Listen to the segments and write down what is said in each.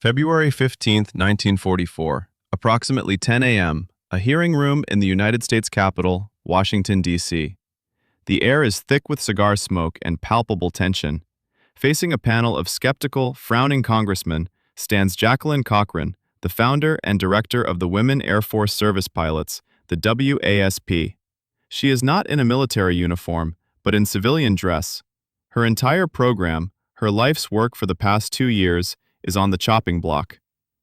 February 15, 1944, approximately 10 a.m., a hearing room in the United States Capitol, Washington, D.C. The air is thick with cigar smoke and palpable tension. Facing a panel of skeptical, frowning congressmen stands Jacqueline Cochran, the founder and director of the Women Airforce Service Pilots, the WASP. She is not in a military uniform, but in civilian dress. Her entire program, her life's work for the past 2 years, is on the chopping block.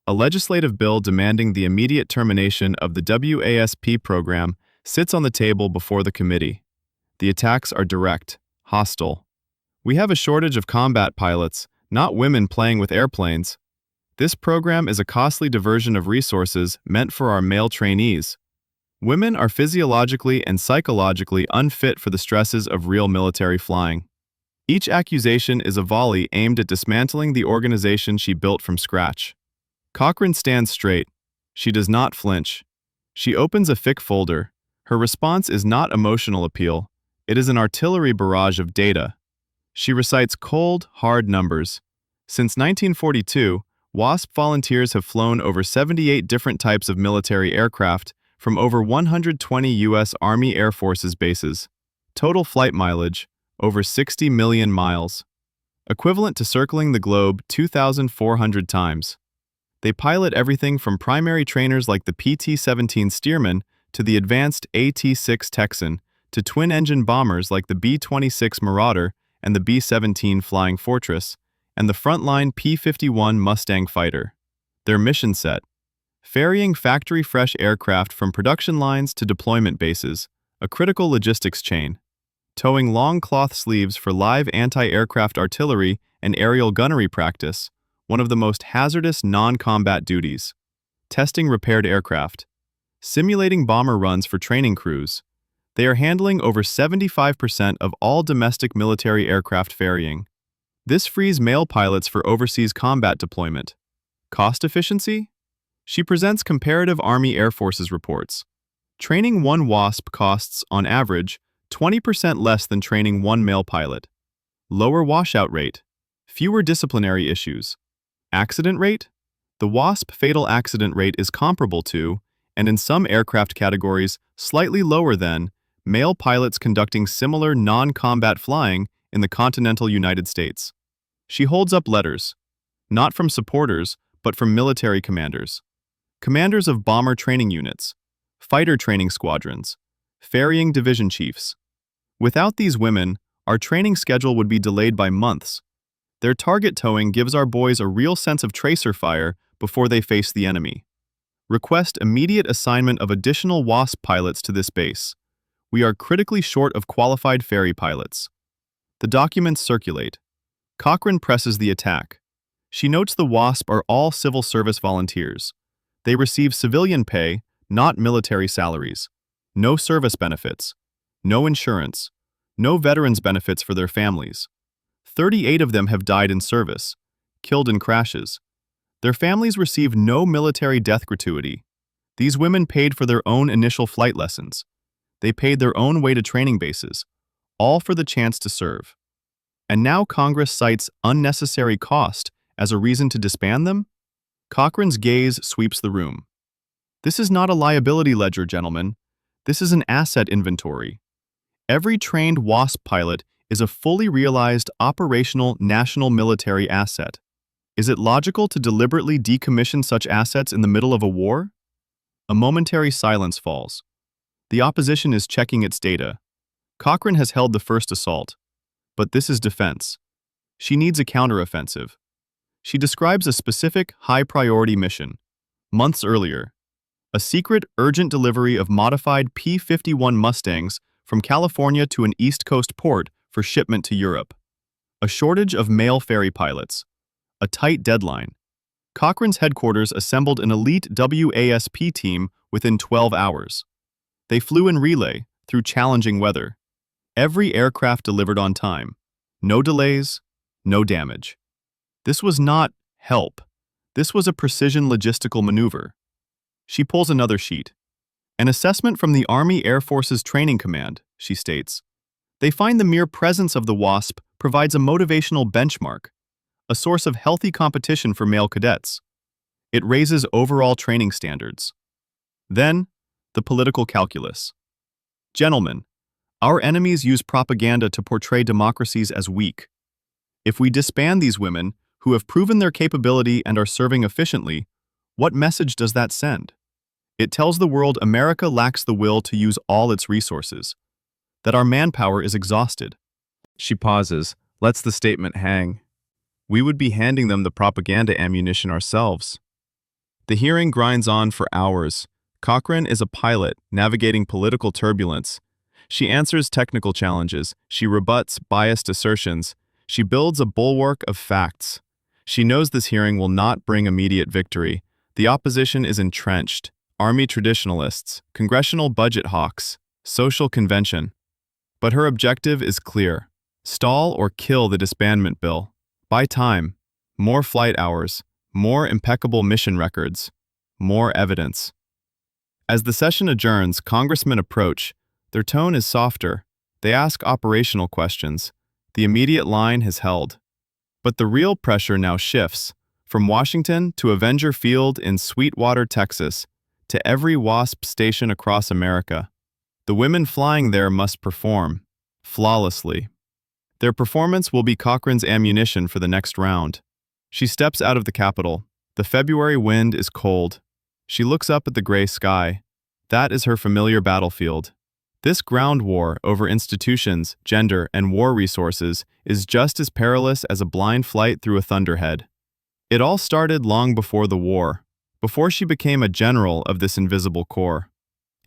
A legislative bill demanding the immediate termination of the WASP program sits on the table before the committee. The attacks are direct, hostile. We have a shortage of combat pilots, not women playing with airplanes. This program is a costly diversion of resources meant for our male trainees. Women are physiologically and psychologically unfit for the stresses of real military flying. Each accusation is a volley aimed at dismantling the organization she built from scratch. Cochran stands straight. She does not flinch. She opens a thick folder. Her response is not emotional appeal. It is an artillery barrage of data. She recites cold, hard numbers. Since 1942, WASP volunteers have flown over 78 different types of military aircraft from over 120 U.S. Army Air Forces bases. Total flight mileage, over 60 million miles, equivalent to circling the globe 2,400 times. They pilot everything from primary trainers like the PT-17 Stearman to the advanced AT-6 Texan to twin-engine bombers like the B-26 Marauder and the B-17 Flying Fortress and the frontline P-51 Mustang fighter. Their mission set: ferrying factory-fresh aircraft from production lines to deployment bases, a critical logistics chain. Towing long cloth sleeves for live anti-aircraft artillery and aerial gunnery practice, one of the most hazardous non-combat duties. Testing repaired aircraft. Simulating bomber runs for training crews. They are handling over 75% of all domestic military aircraft ferrying. This frees male pilots for overseas combat deployment. Cost efficiency? She presents comparative Army Air Forces reports. Training one WASP costs, on average, 20% less than training one male pilot. Lower washout rate. Fewer disciplinary issues. Accident rate? The WASP fatal accident rate is comparable to, and in some aircraft categories, slightly lower than, male pilots conducting similar non-combat flying in the continental United States. She holds up letters, not from supporters, but from military commanders. Commanders of bomber training units, fighter training squadrons, ferrying division chiefs. Without these women, our training schedule would be delayed by months. Their target towing gives our boys a real sense of tracer fire before they face the enemy. Request immediate assignment of additional WASP pilots to this base. We are critically short of qualified ferry pilots. The documents circulate. Cochran presses the attack. She notes the WASP are all civil service volunteers. They receive civilian pay, not military salaries. No service benefits. No insurance. No veterans' benefits for their families. 38 of them have died in service, killed in crashes. Their families receive no military death gratuity. These women paid for their own initial flight lessons. They paid their own way to training bases, all for the chance to serve. And now Congress cites unnecessary cost as a reason to disband them? Cochran's gaze sweeps the room. This is not a liability ledger, gentlemen. This is an asset inventory. Every trained WASP pilot is a fully realized operational national military asset. Is it logical to deliberately decommission such assets in the middle of a war? A momentary silence falls. The opposition is checking its data. Cochran has held the first assault. But this is defense. She needs a counteroffensive. She describes a specific, high-priority mission. Months earlier, a secret, urgent delivery of modified P-51 Mustangs from California to an East Coast port for shipment to Europe. A shortage of male ferry pilots. A tight deadline. Cochran's headquarters assembled an elite WASP team within 12 hours. They flew in relay through challenging weather. Every aircraft delivered on time. No delays, no damage. This was not help. This was a precision logistical maneuver. She pulls another sheet. An assessment from the Army Air Forces Training Command, she states. They find the mere presence of the WASP provides a motivational benchmark, a source of healthy competition for male cadets. It raises overall training standards. Then, the political calculus. Gentlemen, our enemies use propaganda to portray democracies as weak. If we disband these women, who have proven their capability and are serving efficiently, what message does that send? It tells the world America lacks the will to use all its resources, that our manpower is exhausted. She pauses, lets the statement hang. We would be handing them the propaganda ammunition ourselves. The hearing grinds on for hours. Cochran is a pilot navigating political turbulence. She answers technical challenges. She rebuts biased assertions. She builds a bulwark of facts. She knows this hearing will not bring immediate victory. The opposition is entrenched. Army traditionalists, congressional budget hawks, social convention. But her objective is clear. Stall or kill the disbandment bill. Buy time. More flight hours. More impeccable mission records. More evidence. As the session adjourns, congressmen approach. Their tone is softer. They ask operational questions. The immediate line has held. But the real pressure now shifts. From Washington to Avenger Field in Sweetwater, Texas, to every WASP station across America. The women flying there must perform flawlessly. Their performance will be Cochran's ammunition for the next round. She steps out of the Capitol. The February wind is cold. She looks up at the gray sky. That is her familiar battlefield. This ground war over institutions, gender, and war resources is just as perilous as a blind flight through a thunderhead. It all started long before the war, before she became a general of this invisible corps.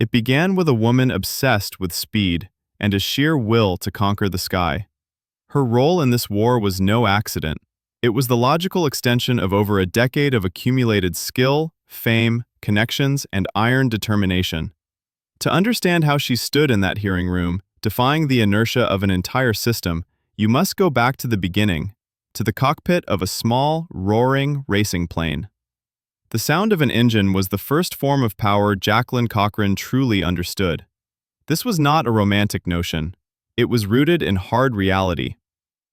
It began with a woman obsessed with speed and a sheer will to conquer the sky. Her role in this war was no accident. It was the logical extension of over a decade of accumulated skill, fame, connections, and iron determination. To understand how she stood in that hearing room, defying the inertia of an entire system, you must go back to the beginning, to the cockpit of a small, roaring racing plane. The sound of an engine was the first form of power Jacqueline Cochran truly understood. This was not a romantic notion. It was rooted in hard reality.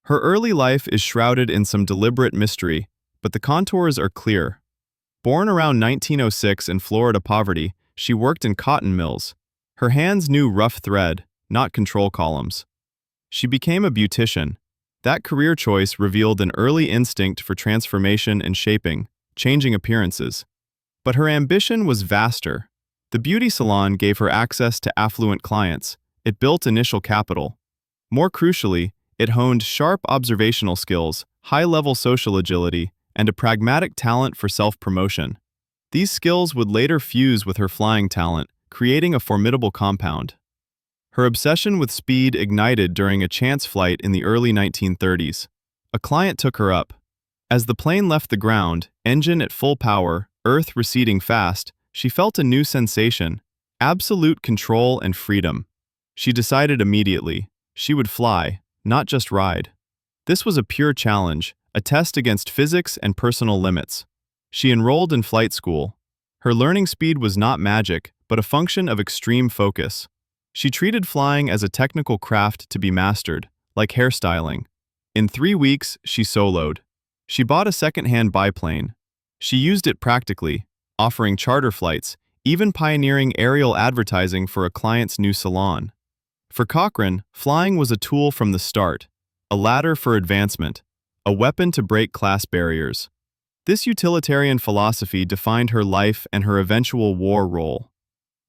Her early life is shrouded in some deliberate mystery, but the contours are clear. Born around 1906 in Florida poverty, she worked in cotton mills. Her hands knew rough thread, not control columns. She became a beautician. That career choice revealed an early instinct for transformation and shaping, changing appearances. But her ambition was vaster. The beauty salon gave her access to affluent clients. It built initial capital. More crucially, it honed sharp observational skills, high-level social agility, and a pragmatic talent for self-promotion. These skills would later fuse with her flying talent, creating a formidable compound. Her obsession with speed ignited during a chance flight in the early 1930s. A client took her up. As the plane left the ground, engine at full power, earth receding fast, she felt a new sensation, absolute control and freedom. She decided immediately, she would fly, not just ride. This was a pure challenge, a test against physics and personal limits. She enrolled in flight school. Her learning speed was not magic, but a function of extreme focus. She treated flying as a technical craft to be mastered, like hairstyling. In 3 weeks, she soloed. She bought a second-hand biplane. She used it practically, offering charter flights, even pioneering aerial advertising for a client's new salon. For Cochran, flying was a tool from the start, a ladder for advancement, a weapon to break class barriers. This utilitarian philosophy defined her life and her eventual war role.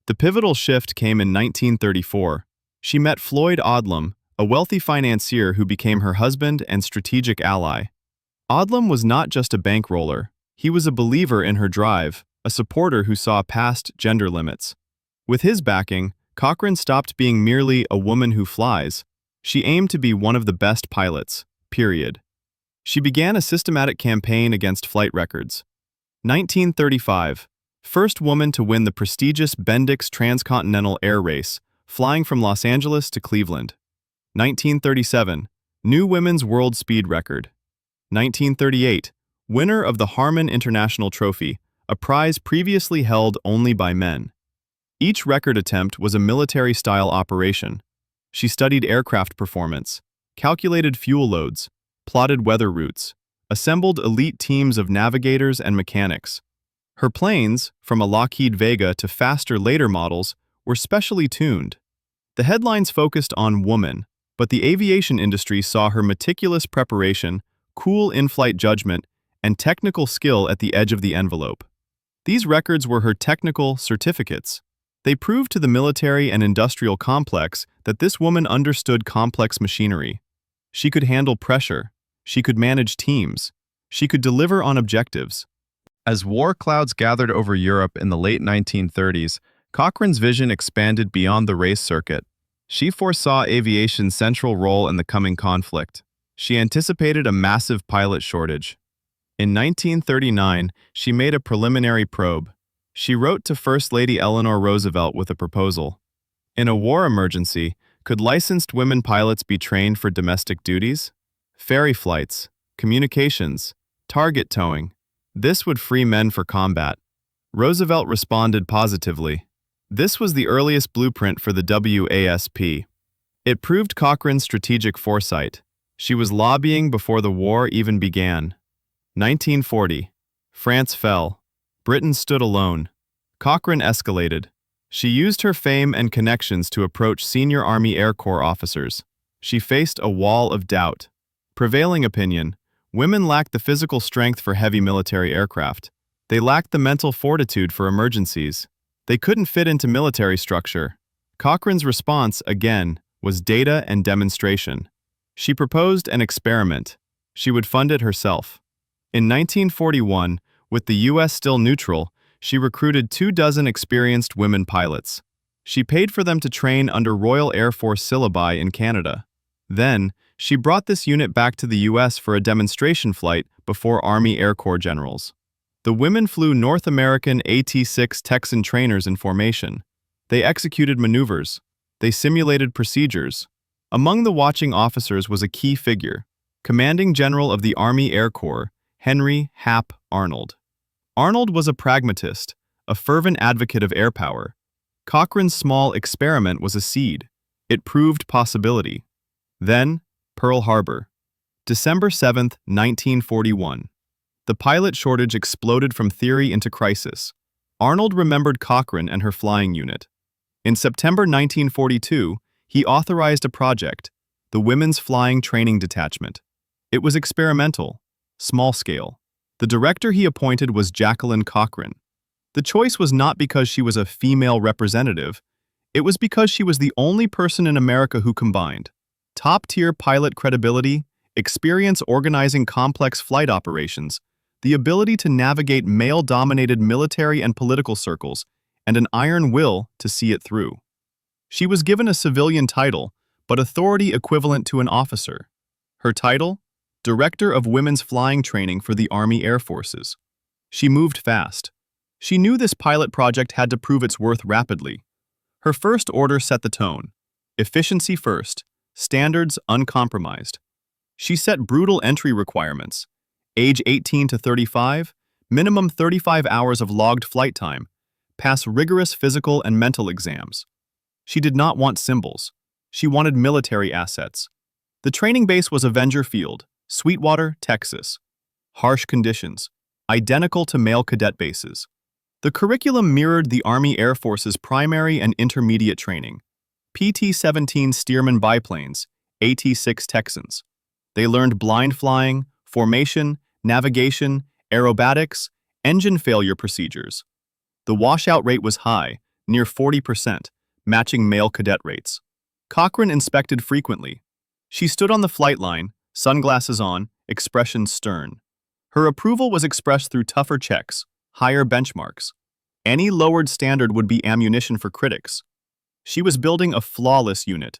The pivotal shift came in 1934. She met Floyd Odlum, a wealthy financier who became her husband and strategic ally. Odlum was not just a bankroller. He was a believer in her drive, a supporter who saw past gender limits. With his backing, Cochran stopped being merely a woman who flies. She aimed to be one of the best pilots, period. She began a systematic campaign against flight records. 1935. First woman to win the prestigious Bendix transcontinental air race, flying from Los Angeles to Cleveland. 1937. New women's world speed record. 1938. Winner of the Harmon International Trophy, a prize previously held only by men. Each record attempt was a military-style operation. She studied aircraft performance, calculated fuel loads, plotted weather routes, assembled elite teams of navigators and mechanics. Her planes, from a Lockheed Vega to faster later models, were specially tuned. The headlines focused on woman, but the aviation industry saw her meticulous preparation, cool in-flight judgment, and technical skill at the edge of the envelope. These records were her technical certificates. They proved to the military and industrial complex that this woman understood complex machinery. She could handle pressure. She could manage teams. She could deliver on objectives. As war clouds gathered over Europe in the late 1930s, Cochran's vision expanded beyond the race circuit. She foresaw aviation's central role in the coming conflict. She anticipated a massive pilot shortage. In 1939, she made a preliminary probe. She wrote to First Lady Eleanor Roosevelt with a proposal. In a war emergency, could licensed women pilots be trained for domestic duties? Ferry flights, communications, target towing. This would free men for combat. Roosevelt responded positively. This was the earliest blueprint for the WASP. It proved Cochran's strategic foresight. She was lobbying before the war even began. 1940. France fell. Britain stood alone. Cochran escalated. She used her fame and connections to approach senior Army Air Corps officers. She faced a wall of doubt. Prevailing opinion: women lacked the physical strength for heavy military aircraft. They lacked the mental fortitude for emergencies. They couldn't fit into military structure. Cochran's response, again, was data and demonstration. She proposed an experiment. She would fund it herself. In 1941, with the U.S. still neutral, she recruited 24 experienced women pilots. She paid for them to train under Royal Air Force syllabi in Canada. Then, she brought this unit back to the U.S. for a demonstration flight before Army Air Corps generals. The women flew North American AT-6 Texan trainers in formation. They executed maneuvers. They simulated procedures. Among the watching officers was a key figure, Commanding General of the Army Air Corps, Henry Hap Arnold. Arnold was a pragmatist, a fervent advocate of air power. Cochran's small experiment was a seed. It proved possibility. Then, Pearl Harbor. December 7, 1941. The pilot shortage exploded from theory into crisis. Arnold remembered Cochran and her flying unit. In September 1942, he authorized a project, the Women's Flying Training Detachment. It was experimental, small-scale. The director he appointed was Jacqueline Cochran. The choice was not because she was a female representative. It was because she was the only person in America who combined top-tier pilot credibility, experience organizing complex flight operations, the ability to navigate male-dominated military and political circles, and an iron will to see it through. She was given a civilian title, but authority equivalent to an officer. Her title? Director of Women's Flying Training for the Army Air Forces. She moved fast. She knew this pilot project had to prove its worth rapidly. Her first order set the tone. Efficiency first, standards uncompromised. She set brutal entry requirements. Age 18 to 35, minimum 35 hours of logged flight time, pass rigorous physical and mental exams. She did not want symbols. She wanted military assets. The training base was Avenger Field, Sweetwater, Texas. Harsh conditions, identical to male cadet bases. The curriculum mirrored the Army Air Force's primary and intermediate training. PT-17 Stearman biplanes, AT-6 Texans. They learned blind flying, formation, navigation, aerobatics, engine failure procedures. The washout rate was high, near 40%, matching male cadet rates. Cochran inspected frequently. She stood on the flight line, sunglasses on, expression stern. Her approval was expressed through tougher checks, higher benchmarks. Any lowered standard would be ammunition for critics. She was building a flawless unit.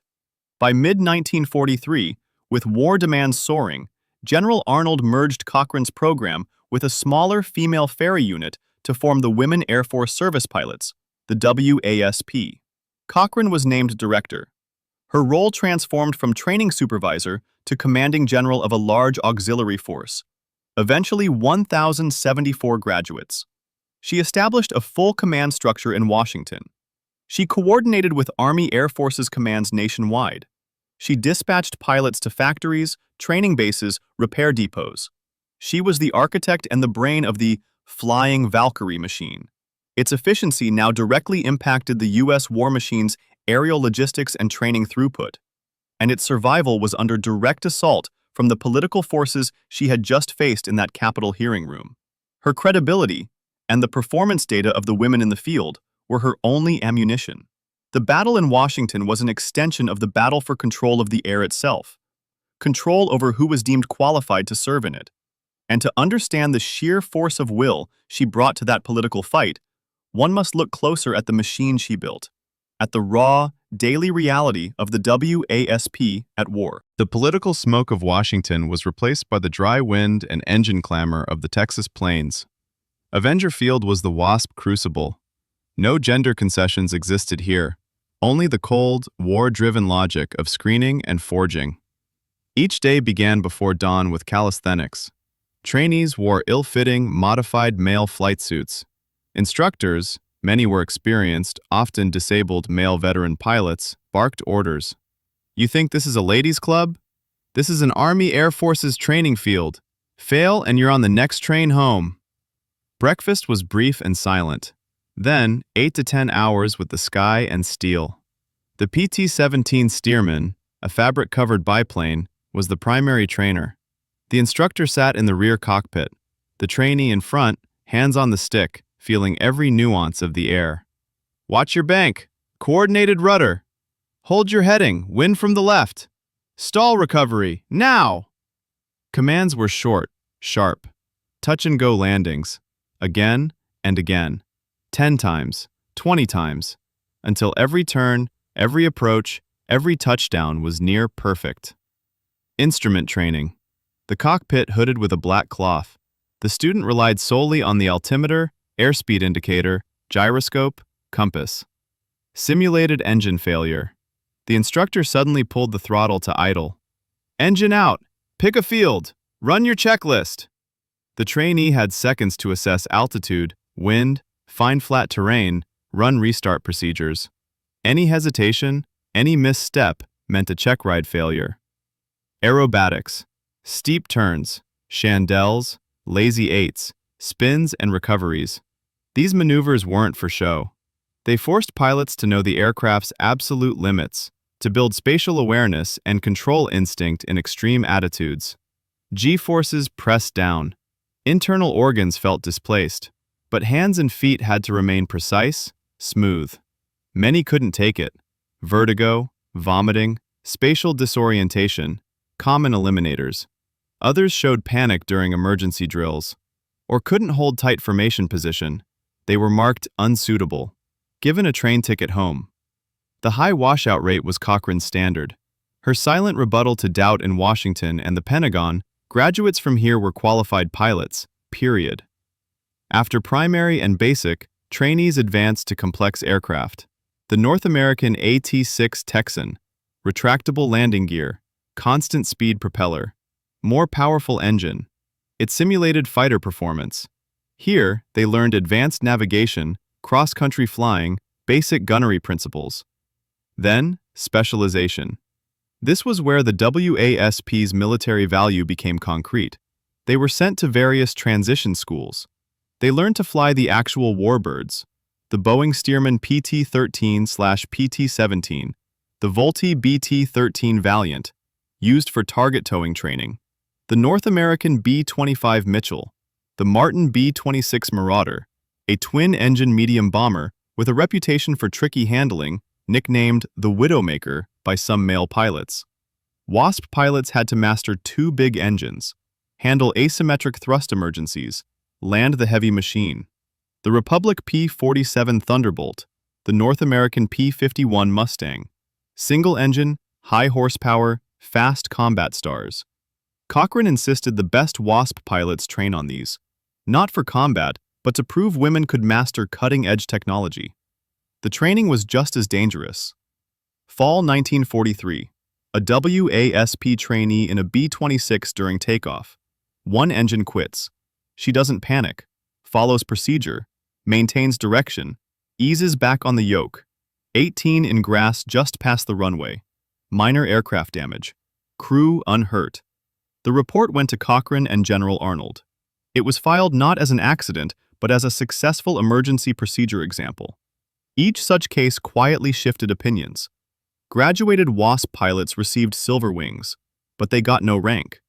By mid-1943, with war demands soaring, General Arnold merged Cochran's program with a smaller female ferry unit to form the Women Airforce Service Pilots, the WASP. Cochran was named director. Her role transformed from training supervisor to commanding general of a large auxiliary force, eventually 1,074 graduates. She established a full command structure in Washington. She coordinated with Army Air Forces commands nationwide. She dispatched pilots to factories, training bases, repair depots. She was the architect and the brain of the Flying Valkyrie machine. Its efficiency now directly impacted the U.S. war machine's aerial logistics and training throughput, and its survival was under direct assault from the political forces she had just faced in that Capitol hearing room. Her credibility and the performance data of the women in the field were her only ammunition. The battle in Washington was an extension of the battle for control of the air itself, control over who was deemed qualified to serve in it. And to understand the sheer force of will she brought to that political fight, one must look closer at the machine she built, at the raw, daily reality of the WASP at war. The political smoke of Washington was replaced by the dry wind and engine clamor of the Texas plains. Avenger Field was the WASP crucible. No gender concessions existed here, only the cold, war-driven logic of screening and forging. Each day began before dawn with calisthenics. Trainees wore ill-fitting, modified male flight suits. Instructors, many were experienced, often disabled male veteran pilots, barked orders. "You think this is a ladies' club? This is an Army Air Force's training field. Fail and you're on the next train home." Breakfast was brief and silent. Then, 8 to 10 hours with the sky and steel. The PT-17 Stearman, a fabric-covered biplane, was the primary trainer. The instructor sat in the rear cockpit, the trainee in front, hands on the stick, feeling every nuance of the air. "Watch your bank. Coordinated rudder. Hold your heading. Wind from the left. Stall recovery. Now!" Commands were short, sharp. Touch-and-go landings. Again and again. 10 times, 20 times, until every turn, every approach, every touchdown was near perfect. Instrument training. The cockpit hooded with a black cloth. The student relied solely on the altimeter, airspeed indicator, gyroscope, compass. Simulated engine failure. The instructor suddenly pulled the throttle to idle. "Engine out! Pick a field! Run your checklist!" The trainee had seconds to assess altitude, wind, find flat terrain, run restart procedures. Any hesitation, any misstep meant a check ride failure. Aerobatics. Steep turns, chandelles, lazy eights, spins and recoveries. These maneuvers weren't for show. They forced pilots to know the aircraft's absolute limits, to build spatial awareness and control instinct in extreme attitudes. G-forces pressed down. Internal organs felt displaced, but hands and feet had to remain precise, smooth. Many couldn't take it. Vertigo, vomiting, spatial disorientation, common eliminators. Others showed panic during emergency drills, or couldn't hold tight formation position. They were marked unsuitable, given a train ticket home. The high washout rate was Cochran's standard. Her silent rebuttal to doubt in Washington and the Pentagon, graduates from here were qualified pilots, period. After primary and basic, trainees advanced to complex aircraft. The North American AT-6 Texan, retractable landing gear, constant speed propeller, more powerful engine. It simulated fighter performance. Here, they learned advanced navigation, cross-country flying, basic gunnery principles. Then, specialization. This was where the WASP's military value became concrete. They were sent to various transition schools. They learned to fly the actual warbirds, the Boeing Stearman PT-13/PT-17, the Vultee BT-13 Valiant, used for target towing training, the North American B-25 Mitchell, the Martin B-26 Marauder, a twin-engine medium bomber with a reputation for tricky handling, nicknamed the Widowmaker by some male pilots. WASP pilots had to master two big engines, handle asymmetric thrust emergencies, land the heavy machine. The Republic P-47 Thunderbolt, the North American P-51 Mustang, single engine, high horsepower, fast combat stars. Cochran insisted the best WASP pilots train on these, not for combat, but to prove women could master cutting-edge technology. The training was just as dangerous. Fall 1943. A WASP trainee in a B-26 during takeoff. One engine quits. She doesn't panic, follows procedure, maintains direction, eases back on the yoke. 18 in grass just past the runway. Minor aircraft damage. Crew unhurt. The report went to Cochran and General Arnold. It was filed not as an accident, but as a successful emergency procedure example. Each such case quietly shifted opinions. Graduated WASP pilots received silver wings, but they got no rank.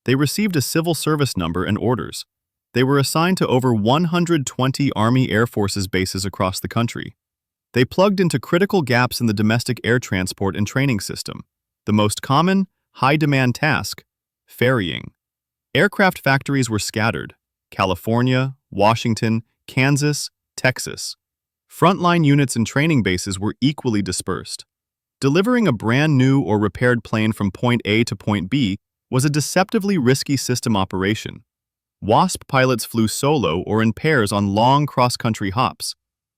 They received a civil service number and orders. They were assigned to over 120 Army Air Forces bases across the country. They plugged into critical gaps in the domestic air transport and training system. The most common, high-demand task: ferrying. Aircraft factories were scattered: California, Washington, Kansas, Texas. Frontline units and training bases were equally dispersed. Delivering a brand new or repaired plane from point A to point B was a deceptively risky system operation. WASP pilots flew solo or in pairs on long cross-country hops.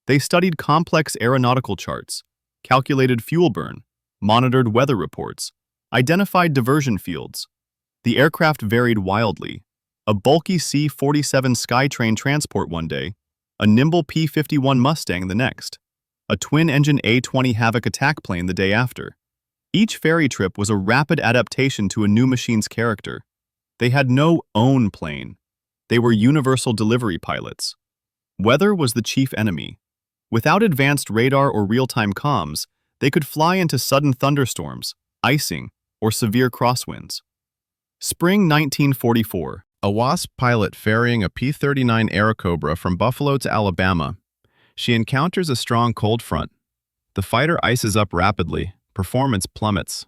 They studied complex aeronautical charts, calculated fuel burn, monitored weather reports, identified diversion fields. The aircraft varied wildly: a bulky C-47 Skytrain transport one day, a nimble P-51 Mustang the next, a twin-engine A-20 Havoc attack plane the day after. Each ferry trip was a rapid adaptation to a new machine's character. They had no own plane. They were universal delivery pilots. Weather was the chief enemy. Without advanced radar or real-time comms, they could fly into sudden thunderstorms, icing, or severe crosswinds. Spring 1944. A WASP pilot ferrying a P-39 Airacobra from Buffalo to Alabama. She encounters a strong cold front. The fighter ices up rapidly. Performance plummets.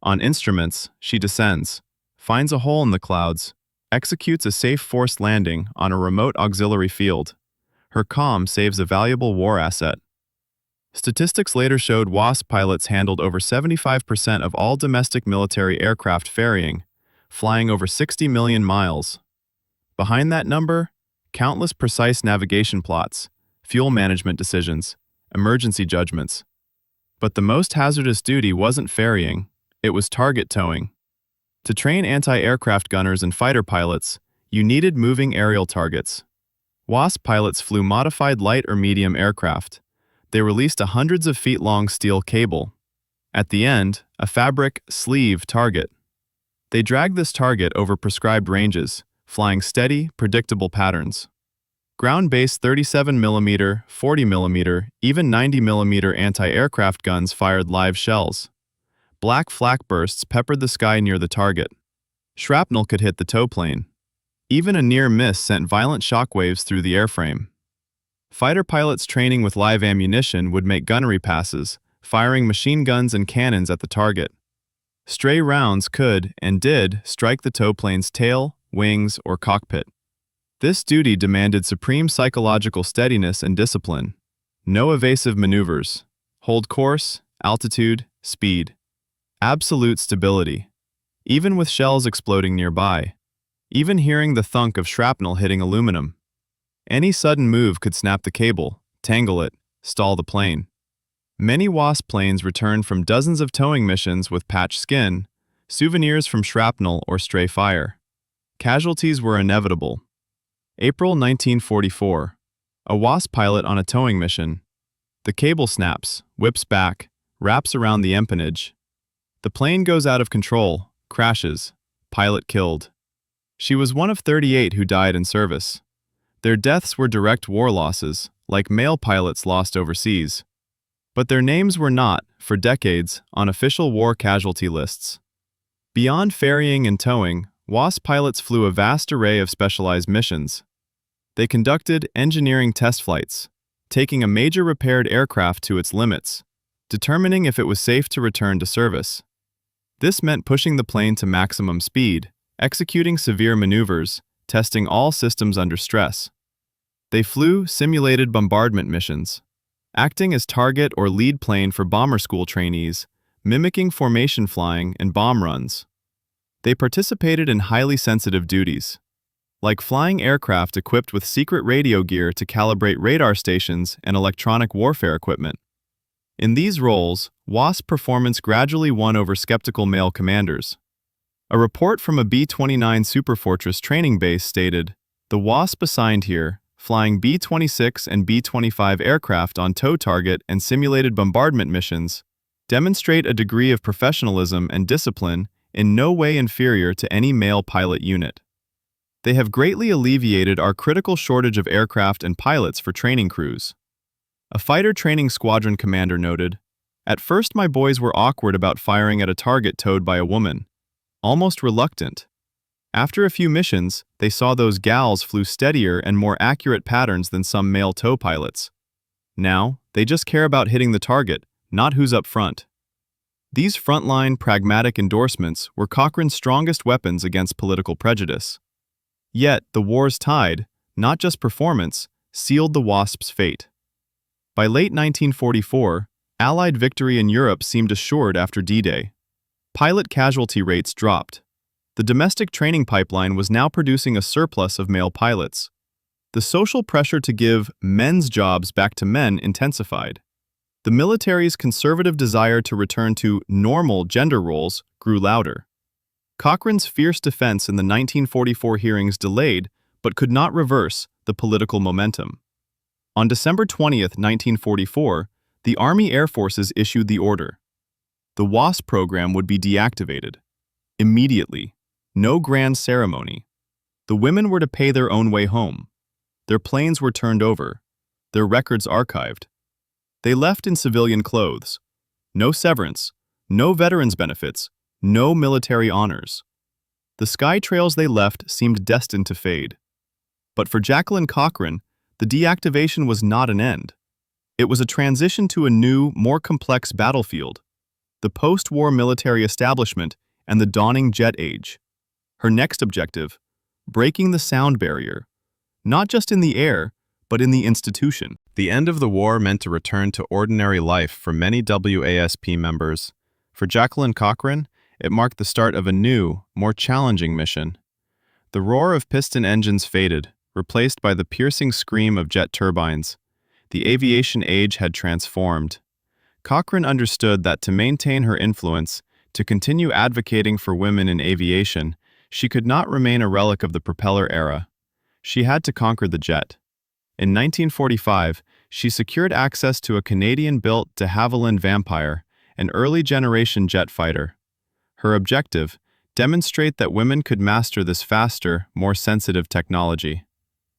On instruments, she descends, finds a hole in the clouds, executes a safe forced landing on a remote auxiliary field. Her comm saves a valuable war asset. Statistics later showed WASP pilots handled over 75% of all domestic military aircraft ferrying, flying over 60 million miles. Behind that number, countless precise navigation plots, fuel management decisions, emergency judgments. But the most hazardous duty wasn't ferrying, it was target towing. To train anti-aircraft gunners and fighter pilots, you needed moving aerial targets. WASP pilots flew modified light or medium aircraft. They released a hundreds of feet long steel cable. At the end, a fabric sleeve target. They dragged this target over prescribed ranges, flying steady, predictable patterns. Ground-based 37mm, 40mm, even 90mm anti-aircraft guns fired live shells. Black flak bursts peppered the sky near the target. Shrapnel could hit the tow plane. Even a near miss sent violent shockwaves through the airframe. Fighter pilots training with live ammunition would make gunnery passes, firing machine guns and cannons at the target. Stray rounds could, and did, strike the tow plane's tail, wings, or cockpit. This duty demanded supreme psychological steadiness and discipline. No evasive maneuvers. Hold course, altitude, speed. Absolute stability. Even with shells exploding nearby. Even hearing the thunk of shrapnel hitting aluminum. Any sudden move could snap the cable, tangle it, stall the plane. Many WASP planes returned from dozens of towing missions with patched skin, souvenirs from shrapnel or stray fire. Casualties were inevitable. April 1944. A WASP pilot on a towing mission. The cable snaps, whips back, wraps around the empennage. The plane goes out of control, crashes, pilot killed. She was one of 38 who died in service. Their deaths were direct war losses, like male pilots lost overseas. But their names were not, for decades, on official war casualty lists. Beyond ferrying and towing, WASP pilots flew a vast array of specialized missions. They conducted engineering test flights, taking a major repaired aircraft to its limits, determining if it was safe to return to service. This meant pushing the plane to maximum speed, executing severe maneuvers, testing all systems under stress. They flew simulated bombardment missions, acting as target or lead plane for bomber school trainees, mimicking formation flying and bomb runs. They participated in highly sensitive duties, like flying aircraft equipped with secret radio gear to calibrate radar stations and electronic warfare equipment. In these roles, WASP performance gradually won over skeptical male commanders. A report from a B-29 Superfortress training base stated, "The WASP assigned here, flying B-26 and B-25 aircraft on tow target and simulated bombardment missions, demonstrate a degree of professionalism and discipline in no way inferior to any male pilot unit." They have greatly alleviated our critical shortage of aircraft and pilots for training crews. A fighter training squadron commander noted, "At first my boys were awkward about firing at a target towed by a woman, almost reluctant. After a few missions, they saw those gals flew steadier and more accurate patterns than some male tow pilots. Now, they just care about hitting the target, not who's up front." These frontline, pragmatic endorsements were Cochran's strongest weapons against political prejudice. Yet, the war's tide, not just performance, sealed the WASP's fate. By late 1944, Allied victory in Europe seemed assured after D-Day. Pilot casualty rates dropped. The domestic training pipeline was now producing a surplus of male pilots. The social pressure to give men's jobs back to men intensified. The military's conservative desire to return to normal gender roles grew louder. Cochran's fierce defense in the 1944 hearings delayed, but could not reverse, the political momentum. On December 20, 1944, the Army Air Forces issued the order. The WASP program would be deactivated. Immediately. No grand ceremony. The women were to pay their own way home. Their planes were turned over. Their records archived. They left in civilian clothes. No severance, no veterans' benefits, no military honors. The sky trails they left seemed destined to fade. But for Jacqueline Cochran, the deactivation was not an end. It was a transition to a new, more complex battlefield, the post-war military establishment and the dawning jet age. Her next objective, breaking the sound barrier, not just in the air, but in the institution. The end of the war meant a return to ordinary life for many WASP members. For Jacqueline Cochran, it marked the start of a new, more challenging mission. The roar of piston engines faded, replaced by the piercing scream of jet turbines. The aviation age had transformed. Cochran understood that to maintain her influence, to continue advocating for women in aviation, she could not remain a relic of the propeller era. She had to conquer the jet. In 1945, she secured access to a Canadian-built de Havilland Vampire, an early-generation jet fighter. Her objective, demonstrate that women could master this faster, more sensitive technology.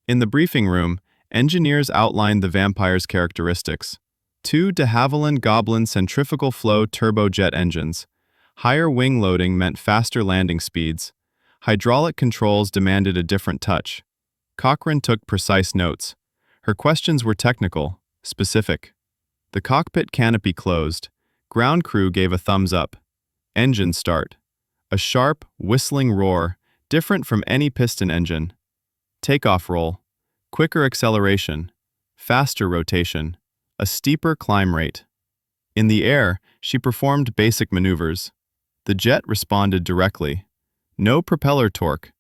In the briefing room, engineers outlined the Vampire's characteristics. 2 de Havilland Goblin centrifugal flow turbojet engines. Higher wing loading meant faster landing speeds. Hydraulic controls demanded a different touch. Cochran took precise notes. Her questions were technical, specific. The cockpit canopy closed. Ground crew gave a thumbs up. Engine start. A sharp, whistling roar, different from any piston engine. Takeoff roll. Quicker acceleration. Faster rotation. A steeper climb rate. In the air, she performed basic maneuvers. The jet responded directly. No propeller torque,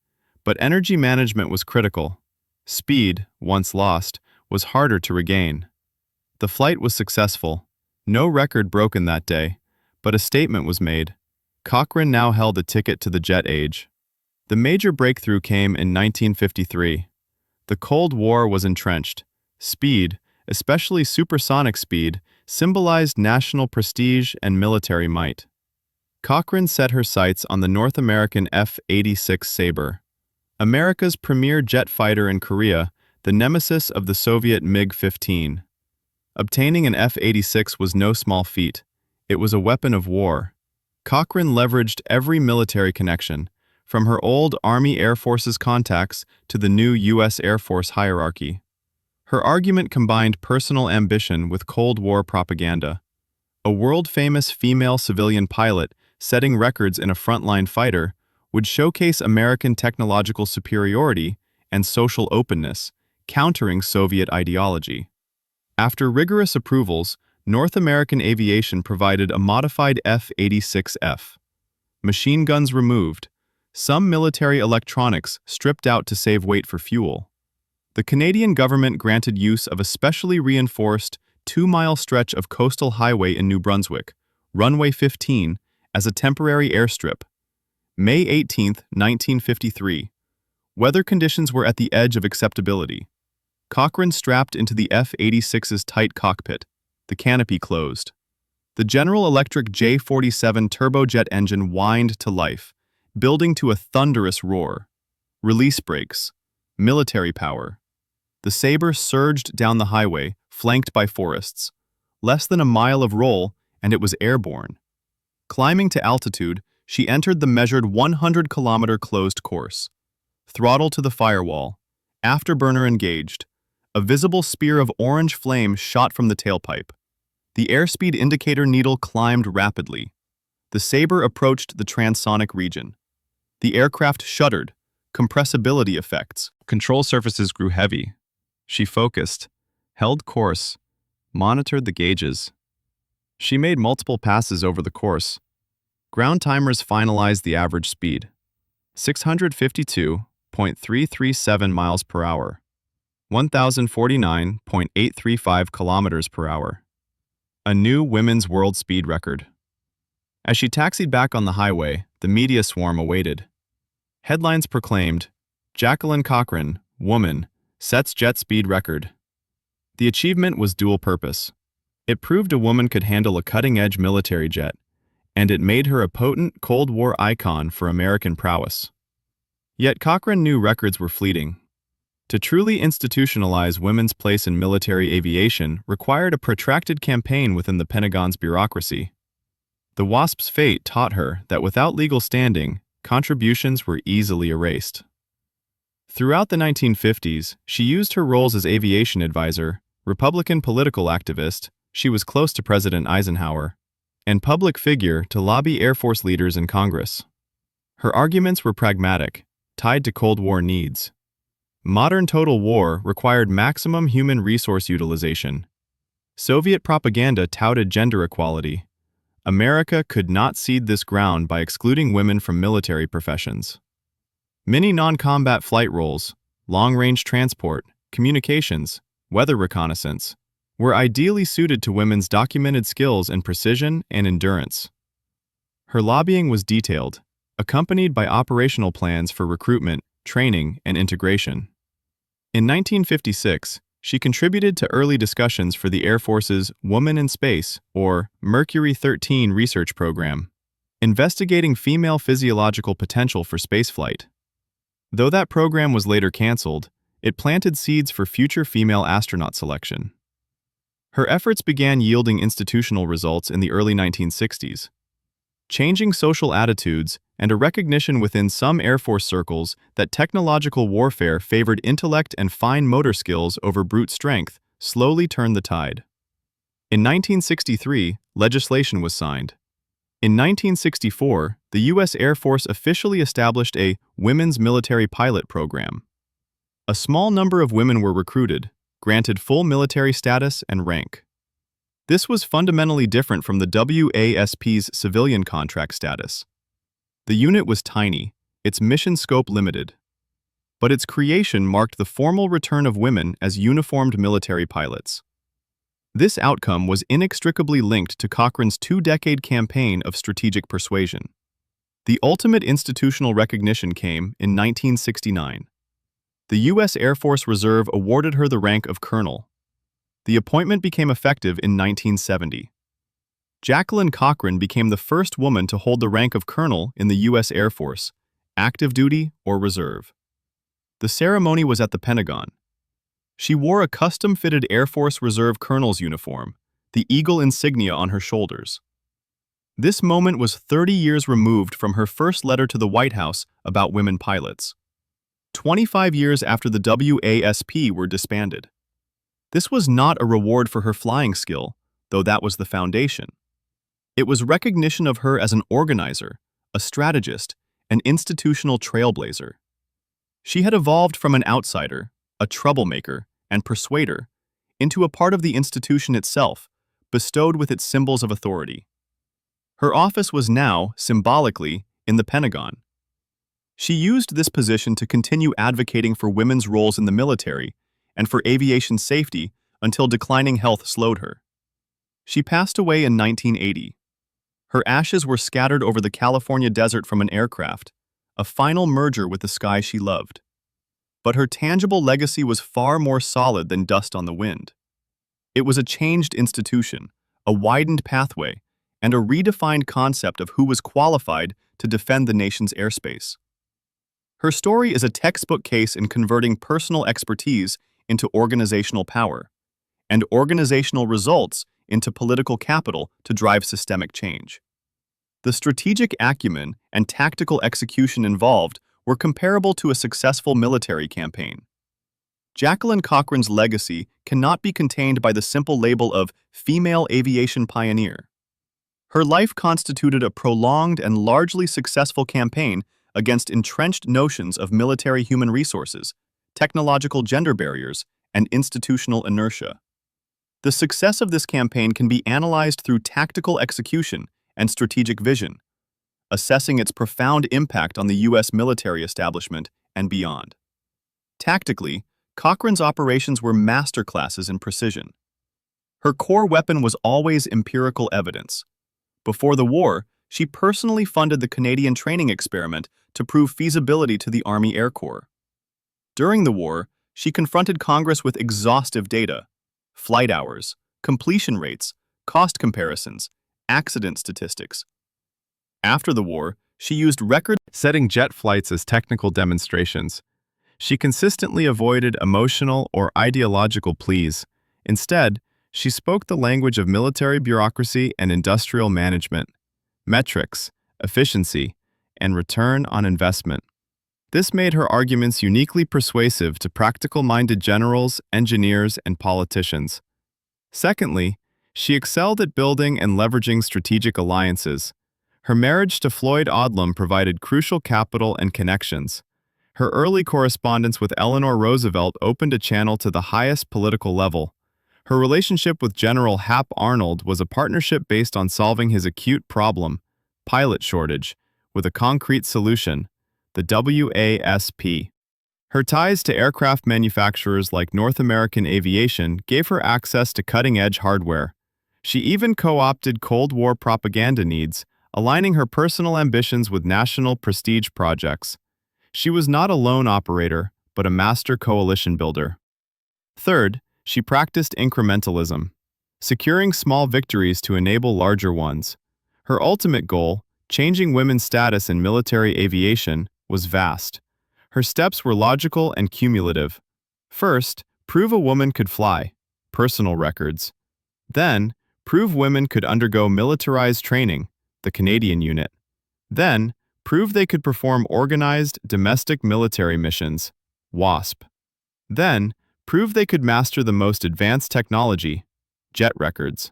but energy management was critical. Speed, once lost, was harder to regain. The flight was successful. No record broken that day, but a statement was made. Cochran now held a ticket to the jet age. The major breakthrough came in 1953. The Cold War was entrenched. Speed, especially supersonic speed, symbolized national prestige and military might. Cochran set her sights on the North American F-86 Sabre. America's premier jet fighter in Korea, the nemesis of the Soviet MiG-15. Obtaining an F-86 was no small feat. It was a weapon of war. Cochran leveraged every military connection, from her old Army Air Forces contacts to the new U.S. Air Force hierarchy. Her argument combined personal ambition with Cold War propaganda. A world-famous female civilian pilot setting records in a frontline fighter would showcase American technological superiority and social openness, countering Soviet ideology. After rigorous approvals, North American Aviation provided a modified F-86F. Machine guns removed, some military electronics stripped out to save weight for fuel. The Canadian government granted use of a specially reinforced 2-mile stretch of coastal highway in New Brunswick, runway 15, as a temporary airstrip. May 18, 1953. Weather conditions were at the edge of acceptability. Cochran strapped into the F-86's tight cockpit. The canopy closed. The General Electric J-47 turbojet engine whined to life, building to a thunderous roar. Release brakes. Military power. The Sabre surged down the highway, flanked by forests. Less than a mile of roll, and it was airborne. Climbing to altitude, she entered the measured 100-kilometer closed course. Throttle to the firewall. Afterburner engaged. A visible spear of orange flame shot from the tailpipe. The airspeed indicator needle climbed rapidly. The Sabre approached the transonic region. The aircraft shuddered. Compressibility effects. Control surfaces grew heavy. She focused, held course, monitored the gauges. She made multiple passes over the course. Ground timers finalized the average speed. 652.337 miles per hour. 1,049.835 kilometers per hour. A new women's world speed record. As she taxied back on the highway, the media swarm awaited. Headlines proclaimed, "Jacqueline Cochran, woman, sets jet speed record." The achievement was dual purpose. It proved a woman could handle a cutting-edge military jet, and it made her a potent Cold War icon for American prowess. Yet Cochran knew records were fleeting. To truly institutionalize women's place in military aviation required a protracted campaign within the Pentagon's bureaucracy. The WASP's fate taught her that without legal standing, contributions were easily erased. Throughout the 1950s, she used her roles as aviation advisor, Republican political activist, she was close to President Eisenhower, and public figure to lobby Air Force leaders in Congress. Her arguments were pragmatic, tied to Cold War needs. Modern total war required maximum human resource utilization. Soviet propaganda touted gender equality. America could not cede this ground by excluding women from military professions. Many non-combat flight roles, long-range transport, communications, weather reconnaissance, were ideally suited to women's documented skills in precision and endurance. Her lobbying was detailed, accompanied by operational plans for recruitment, training, and integration. In 1956, she contributed to early discussions for the Air Force's Woman in Space, or Mercury 13 research program, investigating female physiological potential for spaceflight. Though that program was later canceled, it planted seeds for future female astronaut selection. Her efforts began yielding institutional results in the early 1960s. Changing social attitudes and a recognition within some Air Force circles that technological warfare favored intellect and fine motor skills over brute strength slowly turned the tide. In 1963, legislation was signed. In 1964, the U.S. Air Force officially established a Women's Military Pilot program. A small number of women were recruited, granted full military status and rank. This was fundamentally different from the WASP's civilian contract status. The unit was tiny, its mission scope limited. But its creation marked the formal return of women as uniformed military pilots. This outcome was inextricably linked to Cochran's two-decade campaign of strategic persuasion. The ultimate institutional recognition came in 1969. The U.S. Air Force Reserve awarded her the rank of colonel. The appointment became effective in 1970. Jacqueline Cochran became the first woman to hold the rank of colonel in the U.S. Air Force, active duty or reserve. The ceremony was at the Pentagon. She wore a custom-fitted Air Force Reserve colonel's uniform, the eagle insignia on her shoulders. This moment was 30 years removed from her first letter to the White House about women pilots. 25 years after the WASP were disbanded. This was not a reward for her flying skill, though that was the foundation. It was recognition of her as an organizer, a strategist, an institutional trailblazer. She had evolved from an outsider, a troublemaker, and persuader, into a part of the institution itself, bestowed with its symbols of authority. Her office was now, symbolically, in the Pentagon. She used this position to continue advocating for women's roles in the military and for aviation safety until declining health slowed her. She passed away in 1980. Her ashes were scattered over the California desert from an aircraft, a final merger with the sky she loved. But her tangible legacy was far more solid than dust on the wind. It was a changed institution, a widened pathway, and a redefined concept of who was qualified to defend the nation's airspace. Her story is a textbook case in converting personal expertise into organizational power, and organizational results into political capital to drive systemic change. The strategic acumen and tactical execution involved were comparable to a successful military campaign. Jacqueline Cochran's legacy cannot be contained by the simple label of female aviation pioneer. Her life constituted a prolonged and largely successful campaign against entrenched notions of military human resources, technological gender barriers, and institutional inertia. The success of this campaign can be analyzed through tactical execution and strategic vision, assessing its profound impact on the U.S. military establishment and beyond. Tactically, Cochran's operations were masterclasses in precision. Her core weapon was always empirical evidence. Before the war, she personally funded the Canadian training experiment to prove feasibility to the Army Air Corps. During the war, she confronted Congress with exhaustive data, flight hours, completion rates, cost comparisons, accident statistics. After the war, she used record-setting jet flights as technical demonstrations. She consistently avoided emotional or ideological pleas. Instead, she spoke the language of military bureaucracy and industrial management, metrics, efficiency, and return on investment. This made her arguments uniquely persuasive to practical-minded generals, engineers, and politicians. Secondly, she excelled at building and leveraging strategic alliances. Her marriage to Floyd Odlum provided crucial capital and connections. Her early correspondence with Eleanor Roosevelt opened a channel to the highest political level. Her relationship with General Hap Arnold was a partnership based on solving his acute problem, pilot shortage, with a concrete solution, the WASP. Her ties to aircraft manufacturers like North American Aviation gave her access to cutting-edge hardware. She even co-opted Cold War propaganda needs, aligning her personal ambitions with national prestige projects. She was not a lone operator, but a master coalition builder. Third, she practiced incrementalism, securing small victories to enable larger ones. Her ultimate goal, changing women's status in military aviation, was vast. Her steps were logical and cumulative. First, prove a woman could fly, personal records. Then, prove women could undergo militarized training, the Canadian unit. Then, prove they could perform organized domestic military missions, WASP. Then, prove they could master the most advanced technology, jet records.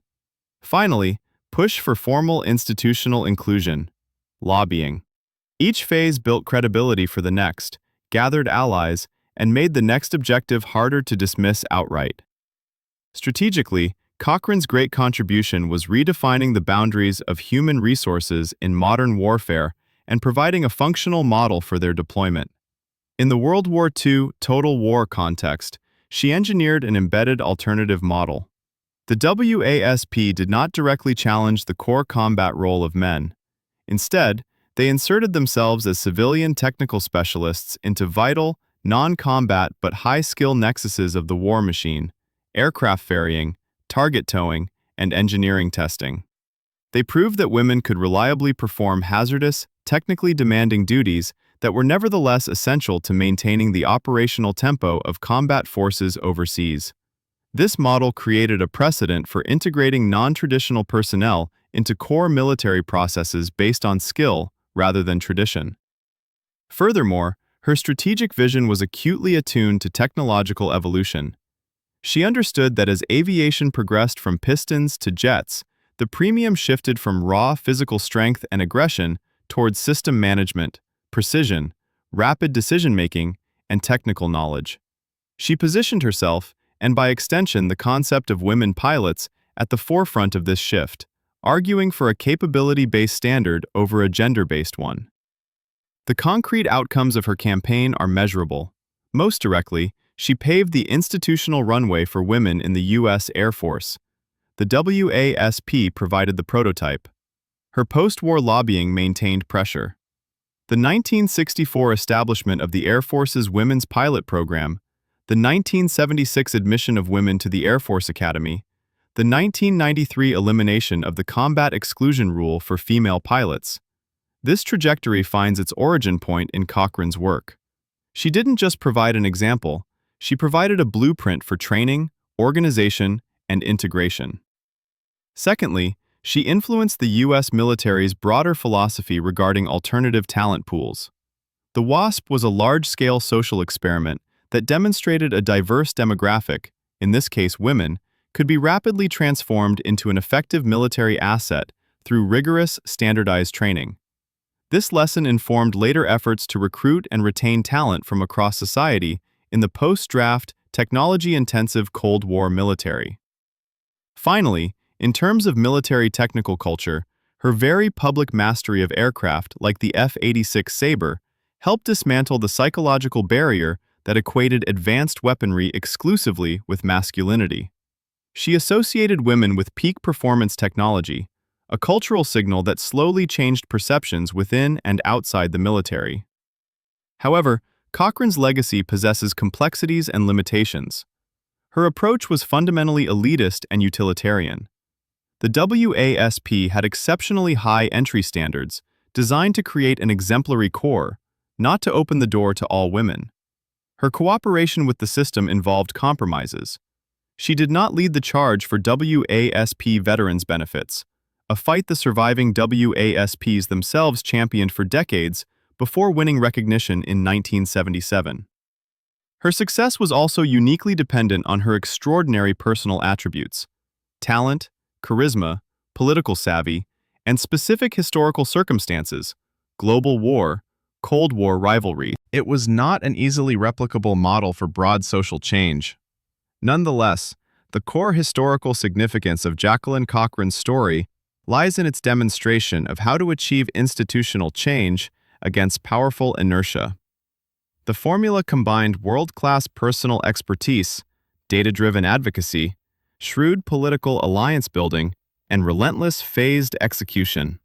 Finally, push for formal institutional inclusion, lobbying. Each phase built credibility for the next, gathered allies, and made the next objective harder to dismiss outright. Strategically, Cochran's great contribution was redefining the boundaries of human resources in modern warfare and providing a functional model for their deployment. In the World War II total war context, she engineered an embedded alternative model. The WASP did not directly challenge the core combat role of men. Instead, they inserted themselves as civilian technical specialists into vital, non-combat but high-skill nexuses of the war machine, aircraft ferrying, target towing, and engineering testing. They proved that women could reliably perform hazardous, technically demanding duties that were nevertheless essential to maintaining the operational tempo of combat forces overseas. This model created a precedent for integrating non-traditional personnel into core military processes based on skill rather than tradition. Furthermore, her strategic vision was acutely attuned to technological evolution. She understood that as aviation progressed from pistons to jets, the premium shifted from raw physical strength and aggression towards system management, precision, rapid decision-making, and technical knowledge. She positioned herself, and by extension the concept of women pilots, at the forefront of this shift, arguing for a capability-based standard over a gender-based one. The concrete outcomes of her campaign are measurable. Most directly, she paved the institutional runway for women in the U.S. Air Force. The WASP provided the prototype. Her post-war lobbying maintained pressure. The 1964 establishment of the Air Force's Women's Pilot Program, the 1976 admission of women to the Air Force Academy, the 1993 elimination of the combat exclusion rule for female pilots. This trajectory finds its origin point in Cochran's work. She didn't just provide an example, she provided a blueprint for training, organization, and integration. Secondly, she influenced the U.S. military's broader philosophy regarding alternative talent pools. The WASP was a large-scale social experiment that demonstrated a diverse demographic, in this case women, could be rapidly transformed into an effective military asset through rigorous, standardized training. This lesson informed later efforts to recruit and retain talent from across society in the post-draft, technology-intensive Cold War military. Finally, in terms of military technical culture, her very public mastery of aircraft like the F-86 Sabre helped dismantle the psychological barrier that equated advanced weaponry exclusively with masculinity. She associated women with peak performance technology, a cultural signal that slowly changed perceptions within and outside the military. However, Cochran's legacy possesses complexities and limitations. Her approach was fundamentally elitist and utilitarian. The WASP had exceptionally high entry standards, designed to create an exemplary core, not to open the door to all women. Her cooperation with the system involved compromises. She did not lead the charge for WASP veterans' benefits, a fight the surviving WASPs themselves championed for decades before winning recognition in 1977. Her success was also uniquely dependent on her extraordinary personal attributes: talent, charisma, political savvy, and specific historical circumstances, global war, Cold War rivalry. It was not an easily replicable model for broad social change. Nonetheless, the core historical significance of Jacqueline Cochran's story lies in its demonstration of how to achieve institutional change against powerful inertia. The formula combined world-class personal expertise, data-driven advocacy, shrewd political alliance building, and relentless phased execution.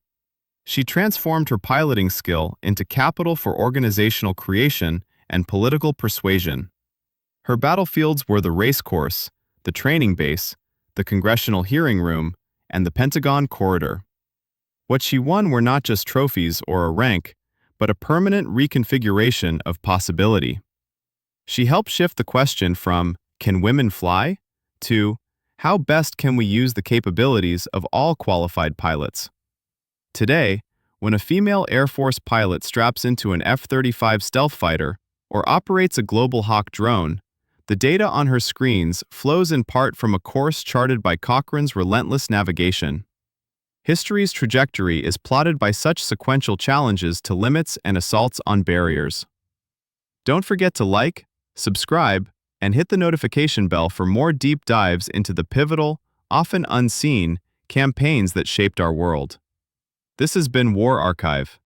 She transformed her piloting skill into capital for organizational creation and political persuasion. Her battlefields were the racecourse, the training base, the congressional hearing room, and the Pentagon corridor. What she won were not just trophies or a rank, but a permanent reconfiguration of possibility. She helped shift the question from, "Can women fly?" to, "How best can we use the capabilities of all qualified pilots?" Today, when a female Air Force pilot straps into an F-35 stealth fighter or operates a Global Hawk drone, the data on her screens flows in part from a course charted by Cochran's relentless navigation. History's trajectory is plotted by such sequential challenges to limits and assaults on barriers. Don't forget to like, subscribe, and hit the notification bell for more deep dives into the pivotal, often unseen, campaigns that shaped our world. This has been War Archive.